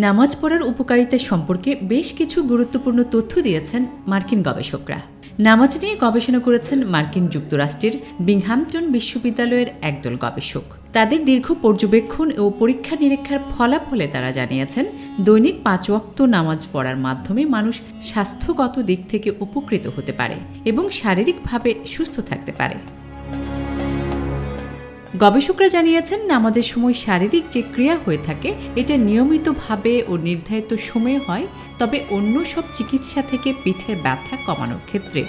নামাজ পড়ার উপকারিতা সম্পর্কে বেশ কিছু গুরুত্বপূর্ণ তথ্য দিয়েছেন মার্কিন গবেষকরা। নামাজ নিয়ে গবেষণা করেছেন মার্কিন যুক্তরাষ্ট্রের বিংহামটন বিশ্ববিদ্যালয়ের একদল গবেষক। তাদের দীর্ঘ পর্যবেক্ষণ ও পরীক্ষা নিরীক্ষার ফলাফলে তারা জানিয়েছেন, দৈনিক 5 ওয়াক্ত নামাজ পড়ার মাধ্যমে মানুষ স্বাস্থ্যগত দিক থেকে উপকৃত হতে পারে এবং শারীরিকভাবে সুস্থ থাকতে পারে। গবেষকরা জানিয়েছেন, নামাজের সময় শারীরিক যে ক্রিয়া হয়ে থাকে এটা নিয়মিতভাবে ও নির্ধারিত সময়ে হয়, তবে অন্য সব চিকিৎসা থেকে পিঠের ব্যথা কমানোর ক্ষেত্রে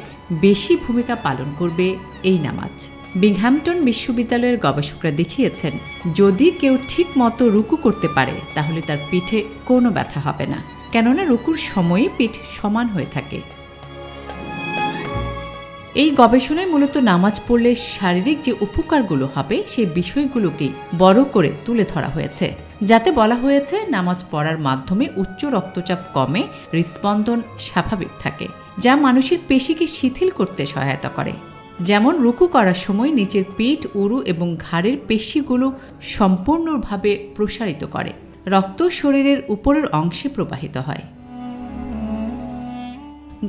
বেশি ভূমিকা পালন করবে এই নামাজ। বিংহামটন বিশ্ববিদ্যালয়ের গবেষকরা দেখিয়েছেন, যদি কেউ ঠিক মতো রুকু করতে পারে তাহলে তার পিঠে কোনো ব্যথা হবে না, কেননা রুকুর সময়ই পিঠ সমান হয়ে থাকে। এই গবেষণায় মূলত নামাজ পড়লে শারীরিক যে উপকারগুলো হবে সেই বিষয়গুলোকেই বড় করে তুলে ধরা হয়েছে। যাতে বলা হয়েছে, নামাজ পড়ার মাধ্যমে উচ্চ রক্তচাপ কমে, হৃদস্পন্দন স্বাভাবিক থাকে, যা মানুষের পেশিকে শিথিল করতে সহায়তা করে। যেমন রুকু করার সময় নিচের পিঠ, উরু এবং ঘাড়ের পেশিগুলো সম্পূর্ণভাবে প্রসারিত করে, রক্ত শরীরের উপরের অংশে প্রবাহিত হয়।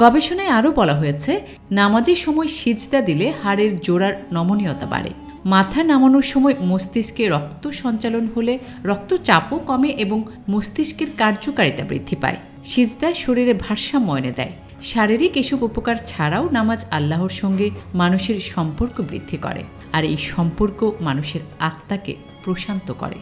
গবেষণায় আরও বলা হয়েছে, নামাজের সময় সিজদা দিলে হাড়ের জোড়ার নমনীয়তা বাড়ে, মাথা নামানোর সময় মস্তিষ্কে রক্ত সঞ্চালন হলে রক্তচাপও কমে এবং মস্তিষ্কের কার্যকারিতা বৃদ্ধি পায়। সিজদা শরীরে ভারসাম্য এনে দেয়। শারীরিক এসব উপকার ছাড়াও নামাজ আল্লাহর সঙ্গে মানুষের সম্পর্ক বৃদ্ধি করে, আর এই সম্পর্ক মানুষের আত্মাকে প্রশান্ত করে।